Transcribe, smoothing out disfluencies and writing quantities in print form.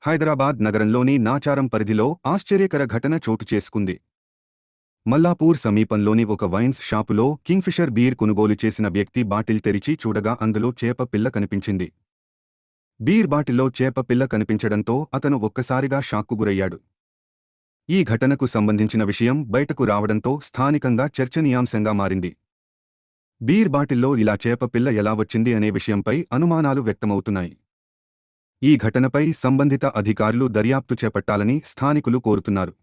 హైదరాబాద్ నగరంలోని నాచారం పరిధిలో ఆశ్చర్యకర ఘటన చోటు చేసుకుంది. మల్లాపూర్ సమీపంలోని ఒక వైన్స్ షాపులో కింగ్ఫిషర్ బీర్ కొనుగోలు చేసిన వ్యక్తి బాటిల్ తెరిచి చూడగా అందులో చేప పిల్ల కనిపించింది. బీర్ బాటిల్లో చేప పిల్ల కనిపించడంతో అతను ఒక్కసారిగా షాక్కు గురయ్యాడు. ఈ ఘటనకు సంబంధించిన విషయం బయటకు రావడంతో స్థానికంగా చర్చనీయాంశంగా మారింది. బీర్ బాటిల్లో ఇలా చేప పిల్ల ఎలా వచ్చింది అనే విషయంపై అనుమానాలు వ్యక్తమవుతున్నాయి. ఈ ఘటనపై సంబంధిత అధికారులు దర్యాప్తు చేపట్టాలని స్థానికులు కోరుతున్నారు.